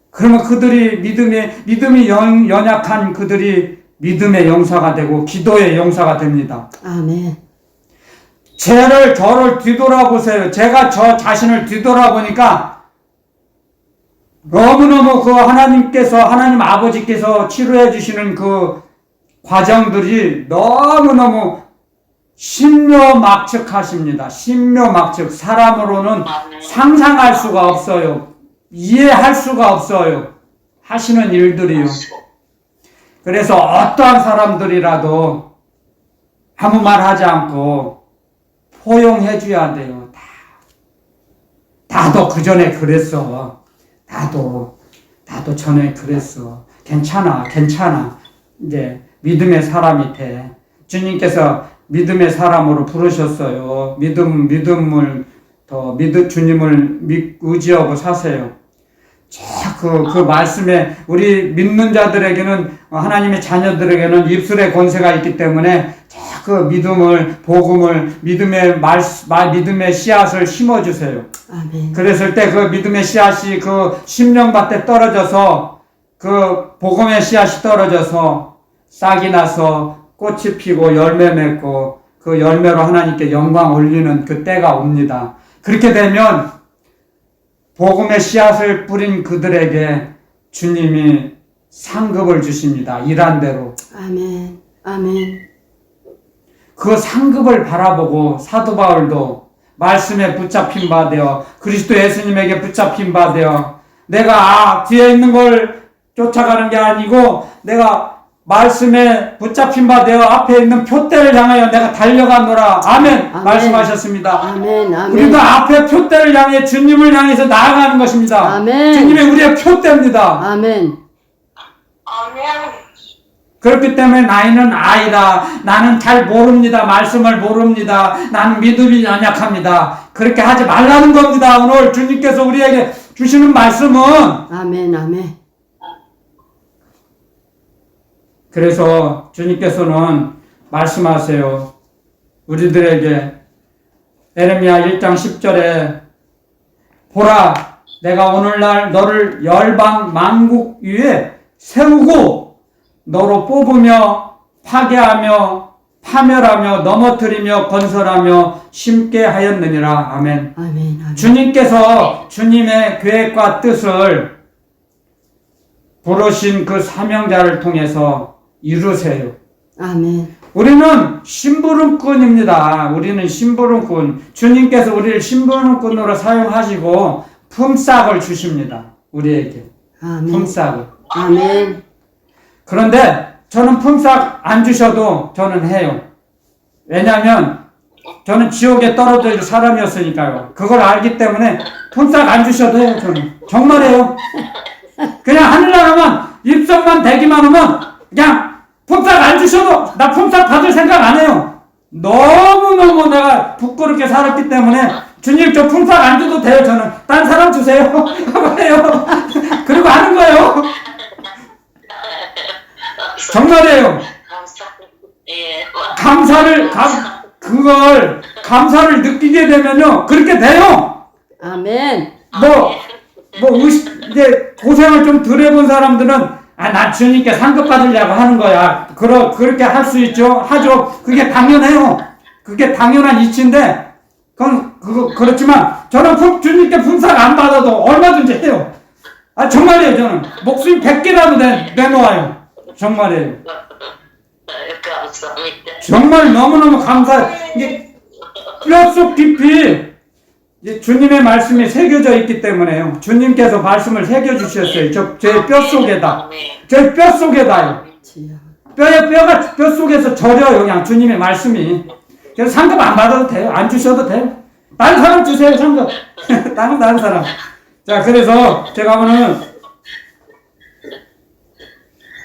그러면 그들이 믿음이 연약한 그들이 믿음의 용사가 되고 기도의 용사가 됩니다. 아멘. 저를 뒤돌아보세요. 제가 저 자신을 뒤돌아보니까 너무너무 하나님 아버지께서 치료해 주시는 그 과정들이 너무너무 신묘막측하십니다. 신묘막측. 사람으로는 상상할 수가 없어요. 이해할 수가 없어요. 하시는 일들이요. 그래서 어떠한 사람들이라도 아무 말 하지 않고 포용해 줘야 돼요. 나도 그 전에 그랬어. 나도 전에 그랬어. 괜찮아. 이제 믿음의 사람이 돼. 주님께서 믿음의 사람으로 부르셨어요. 주님을 의지하고 사세요. 그 말씀에 우리 믿는 자들에게는, 하나님의 자녀들에게는 입술의 권세가 있기 때문에 그 믿음을, 복음을, 믿음의 씨앗을 심어주세요. 아멘. 그랬을 때 그 믿음의 씨앗이 그 심령밭에 떨어져서, 그 복음의 씨앗이 떨어져서 싹이 나서 꽃이 피고 열매 맺고 그 열매로 하나님께 영광 올리는 그 때가 옵니다. 그렇게 되면 복음의 씨앗을 뿌린 그들에게 주님이 상급을 주십니다. 일한 대로. 아멘. 아멘. 그 상급을 바라보고 사도 바울도 말씀에 붙잡힌 바 되어, 그리스도 예수님에게 붙잡힌 바 되어, 내가 뒤에 있는 걸 쫓아가는 게 아니고 내가 말씀에 붙잡힌 바 되어 앞에 있는 표대를 향하여 내가 달려가노라. 아멘. 말씀하셨습니다. 아멘. 우리도 앞에 표대를 향해 주님을 향해서 나아가는 것입니다. 아멘. 주님이 우리의 표대입니다. 아멘. 그렇기 때문에 나이는 아이다. 나는 잘 모릅니다. 말씀을 모릅니다. 나는 믿음이 연약합니다. 그렇게 하지 말라는 겁니다. 오늘 주님께서 우리에게 주시는 말씀은. 아멘. 그래서 주님께서는 말씀하세요. 우리들에게 에레미야 1장 10절에 보라 내가 오늘날 너를 열방 만국 위에 세우고 너로 뽑으며 파괴하며 파멸하며 넘어뜨리며 건설하며 심게 하였느니라. 아멘. 아멘. 아멘. 주님께서 주님의 계획과 뜻을 부르신 그 사명자를 통해서 이루세요. 아멘. 우리는 심부름꾼입니다. 우리는 심부름꾼. 주님께서 우리를 심부름꾼으로 사용하시고 품삯을 주십니다. 우리에게. 아멘. 품삯을. 아멘. 그런데 저는 품삯 안 주셔도 저는 해요. 왜냐하면 저는 지옥에 떨어질 사람이었으니까요. 그걸 알기 때문에 품삯 안 주셔도 해요. 저는 정말해요. 그냥 하늘나라만 입성만 되기만 하면 그냥 품삯 안 주셔도 나 품삯 받을 생각 안 해요. 너무너무 내가 부끄럽게 살았기 때문에 주님 저 품삯 안 줘도 돼요. 저는 딴 사람 주세요. 하고 해요. 그리고 하는 거예요. 정말이에요. 예. 감사를 느끼게 되면요. 그렇게 돼요. 아멘. 이제 고생을 좀 덜 해본 사람들은, 난 주님께 상급 받으려고 하는 거야. 그렇게 할 수 있죠. 하죠. 그게 당연해요. 그게 당연한 이치인데, 그렇지만, 저는 주님께 품삯 안 받아도 얼마든지 해요. 정말이에요, 저는. 목숨 100개라도 내놓아요. 정말이에요. 감사합니다. 정말 너무너무 이게 뼛속 깊이 이제 주님의 말씀이 새겨져 있기 때문에요. 주님께서 말씀을 새겨주셨어요. 제 뼛속에다. 제 뼛속에다요. 주여. 뼈가 뼛속에서 절여요. 그냥 주님의 말씀이. 그래서 상급 안 받아도 돼요. 안 주셔도 돼요. 다른 사람 주세요. 상급. 다른 사람. 자, 그래서 제가 오늘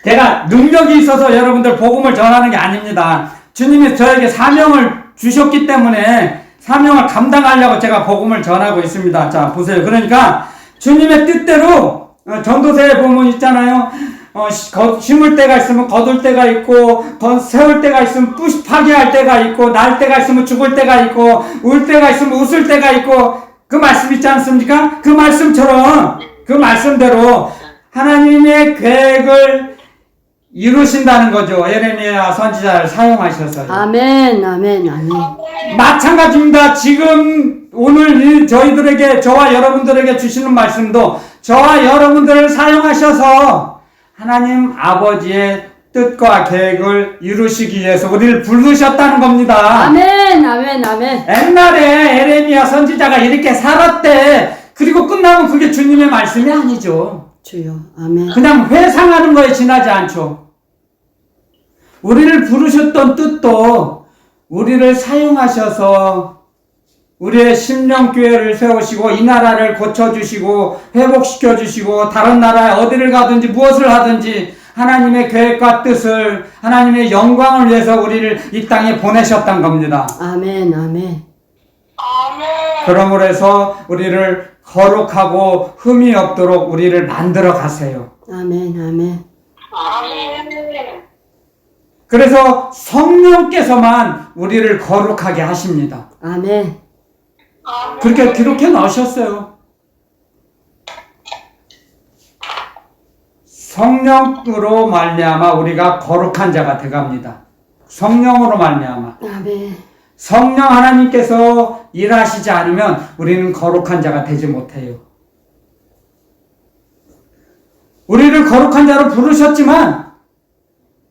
제가 능력이 있어서 여러분들 복음을 전하는 게 아닙니다. 주님이 저에게 사명을 주셨기 때문에 사명을 감당하려고 제가 복음을 전하고 있습니다. 자, 보세요. 그러니까 주님의 뜻대로 전도서에 보면 있잖아요. 심을 때가 있으면 거둘 때가 있고, 세울 때가 있으면 파괴할 때가 있고, 날 때가 있으면 죽을 때가 있고, 울 때가 있으면 웃을 때가 있고, 그 말씀 있지 않습니까? 그 말씀처럼, 그 말씀대로 하나님의 계획을 이루신다는 거죠. 에레미야 선지자를 사용하셔서요. 아멘. 아멘. 아멘. 마찬가지입니다. 지금 오늘 저와 여러분들에게 주시는 말씀도 저와 여러분들을 사용하셔서 하나님 아버지의 뜻과 계획을 이루시기 위해서 우리를 부르셨다는 겁니다. 아멘. 아멘. 아멘. 옛날에 에레미야 선지자가 이렇게 살았대. 그리고 끝나면 그게 주님의 말씀이 아니죠. 주여. 아멘. 그냥 회상하는 거에 지나지 않죠. 우리를 부르셨던 뜻도 우리를 사용하셔서 우리의 심령교회를 세우시고 이 나라를 고쳐주시고 회복시켜주시고 다른 나라에 어디를 가든지 무엇을 하든지 하나님의 계획과 뜻을 하나님의 영광을 위해서 우리를 이 땅에 보내셨단 겁니다. 아멘. 아멘. 그러므로 해서 우리를 거룩하고 흠이 없도록 우리를 만들어 가세요. 아멘. 아멘. 그래서 성령께서만 우리를 거룩하게 하십니다. 아멘. 그렇게 기록해 넣으셨어요. 성령으로 말미암아 우리가 거룩한 자가 되갑니다. 성령으로 말미암아. 아멘. 성령 하나님께서 일하시지 않으면 우리는 거룩한 자가 되지 못해요. 우리를 거룩한 자로 부르셨지만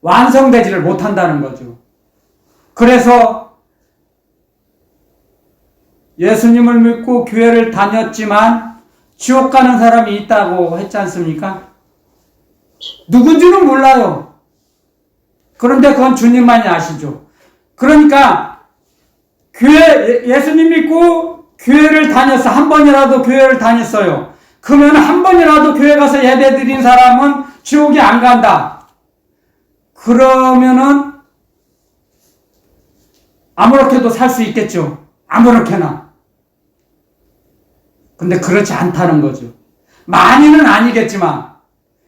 완성되지를 못한다는 거죠. 그래서 예수님을 믿고 교회를 다녔지만 지옥 가는 사람이 있다고 했지 않습니까? 누군지는 몰라요. 그런데 그건 주님만이 아시죠. 그러니까 예수님 믿고 교회를 다녔어. 한 번이라도 교회를 다녔어요. 그러면 한 번이라도 교회 가서 예배 드린 사람은 지옥에 안 간다. 그러면은 아무렇게도 살 수 있겠죠. 아무렇게나. 근데 그렇지 않다는 거죠. 많이는 아니겠지만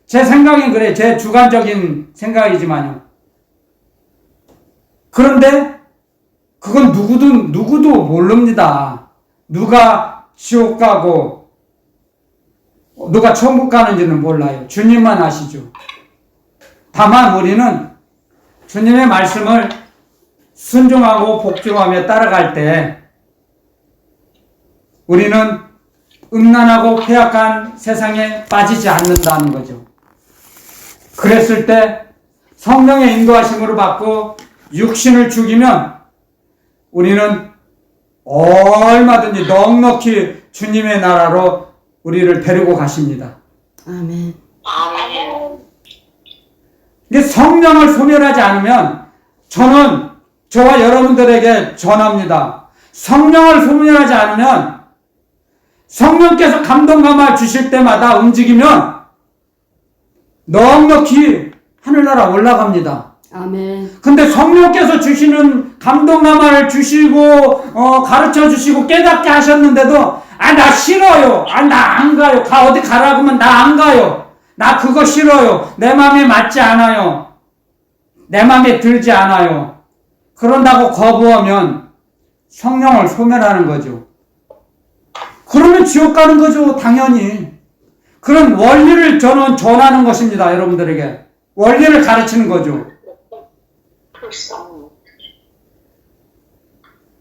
제 생각엔 그래. 제 주관적인 생각이지만요. 그런데 그건 누구도 모릅니다. 누가 지옥 가고 누가 천국 가는지는 몰라요. 주님만 아시죠. 다만 우리는 주님의 말씀을 순종하고 복종하며 따라갈 때 우리는 음란하고 폐악한 세상에 빠지지 않는다는 거죠. 그랬을 때 성령의 인도하심으로 받고 육신을 죽이면 우리는 얼마든지 넉넉히 주님의 나라로 우리를 데리고 가십니다. 아멘. 아멘. 이게 성령을 소멸하지 않으면 저와 여러분들에게 전합니다. 성령을 소멸하지 않으면 성령께서 감동감화 주실 때마다 움직이면 넉넉히 하늘나라 올라갑니다. 아멘. 근데 성령께서 주시는 감동감화를 주시고 가르쳐 주시고 깨닫게 하셨는데도 나 싫어요. 나 안 가요. 어디 가라고 하면 나 안 가요. 나 그거 싫어요. 내 마음에 맞지 않아요. 내 마음에 들지 않아요. 그런다고 거부하면 성령을 소멸하는 거죠. 그러면 지옥 가는 거죠. 당연히. 그런 원리를 저는 전하는 것입니다. 여러분들에게. 원리를 가르치는 거죠. 불쌍.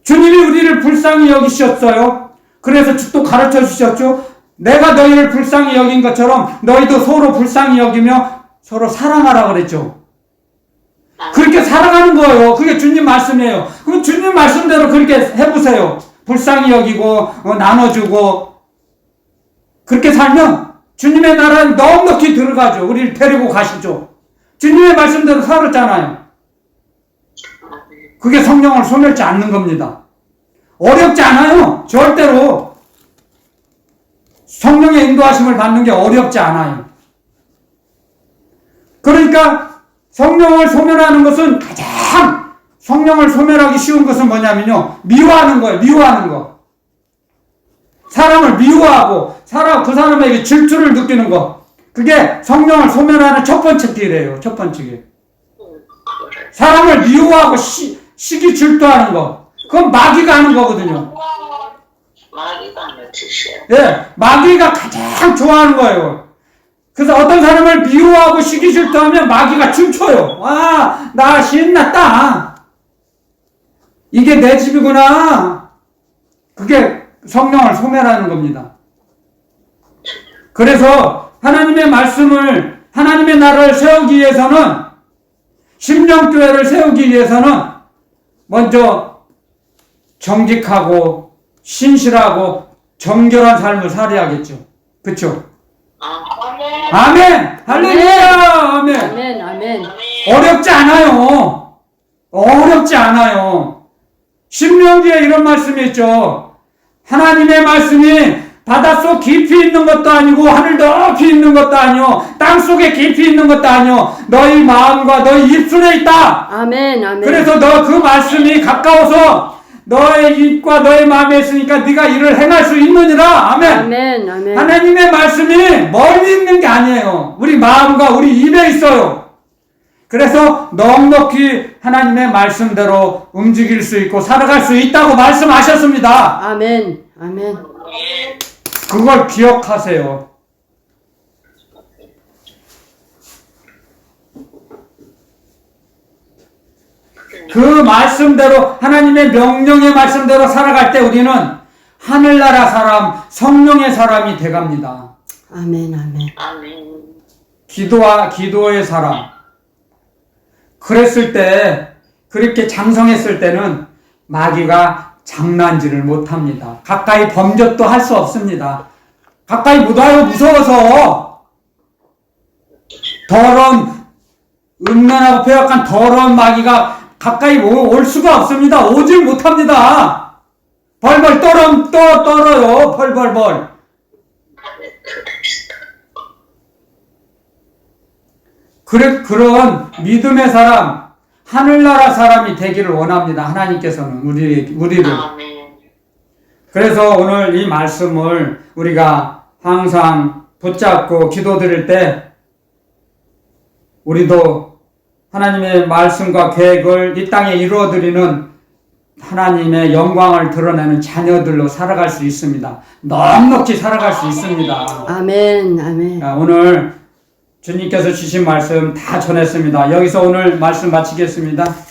주님이 우리를 불쌍히 여기셨어요. 그래서 또 가르쳐 주셨죠. 내가 너희를 불쌍히 여긴 것처럼 너희도 서로 불쌍히 여기며 서로 사랑하라 그랬죠. 그렇게 살아가는 거예요. 그게 주님 말씀이에요. 그럼 주님 말씀대로 그렇게 해보세요. 불쌍히 여기고 나눠주고 그렇게 살면 주님의 나라는 넉넉히 들어가죠. 우리를 데리고 가시죠. 주님의 말씀대로 살았잖아요. 그게 성령을 소멸치 않는 겁니다. 어렵지 않아요. 절대로 성령의 인도하심을 받는 게 어렵지 않아요. 그러니까 성령을 소멸하는 것은 가장 성령을 소멸하기 쉬운 것은 뭐냐면요. 미워하는 거예요. 미워하는 거. 사람을 미워하고 그 사람에게 질투를 느끼는 거. 그게 성령을 소멸하는 첫 번째 길이에요. 첫 번째 길. 사람을 미워하고 시기 질투하는 거. 그건 마귀가 하는 거거든요. 마귀가 하는 짓이에요. 예, 마귀가 가장 좋아하는 거예요. 그래서 어떤 사람을 미워하고 시기 질투하면 마귀가 춤춰요. 와, 나 신났다. 이게 내 집이구나. 그게 성령을 소멸하는 겁니다. 그래서 하나님의 말씀을, 하나님의 나라를 세우기 위해서는, 심령교회를 세우기 위해서는 먼저 정직하고 신실하고 정결한 삶을 살아야겠죠. 그렇죠? 아멘. 아멘! 할렐루야! 아멘! 아멘. 아멘. 어렵지 않아요. 어렵지 않아요. 신명기에 이런 말씀이 있죠. 하나님의 말씀이 바닷속 깊이 있는 것도 아니고 하늘 높이 있는 것도 아니요 땅속에 깊이 있는 것도 아니요 너희 마음과 너희 입술에 있다. 아멘. 아멘. 그래서 너 그 말씀이 가까워서 너의 입과 너의 마음에 있으니까 네가 이를 행할 수 있느니라. 아멘. 아멘. 아멘. 하나님의 말씀이 멀리 있는 게 아니에요. 우리 마음과 우리 입에 있어요. 그래서 넉넉히 하나님의 말씀대로 움직일 수 있고 살아갈 수 있다고 말씀하셨습니다. 아멘. 아멘. 그걸 기억하세요. 그 말씀대로 하나님의 명령의 말씀대로 살아갈 때 우리는 하늘나라 사람, 성령의 사람이 돼갑니다. 아멘. 아멘. 아멘. 기도의 사람. 그랬을 때, 그렇게 장성했을 때는 마귀가 장난질을 못합니다. 가까이 범접도 할 수 없습니다. 가까이 못 와요. 무서워서. 더러운, 음란하고 폐역한 더러운 마귀가 가까이 올 수가 없습니다. 오질 못합니다. 벌벌 떨어요. 벌벌벌. 그런 믿음의 사람, 하늘나라 사람이 되기를 원합니다. 하나님께서는 우리를. 아멘. 그래서 오늘 이 말씀을 우리가 항상 붙잡고 기도드릴 때 우리도 하나님의 말씀과 계획을 이 땅에 이루어드리는 하나님의 영광을 드러내는 자녀들로 살아갈 수 있습니다. 넉넉히 살아갈 수 있습니다. 아멘. 아멘. 오늘 주님께서 주신 말씀 다 전했습니다. 여기서 오늘 말씀 마치겠습니다.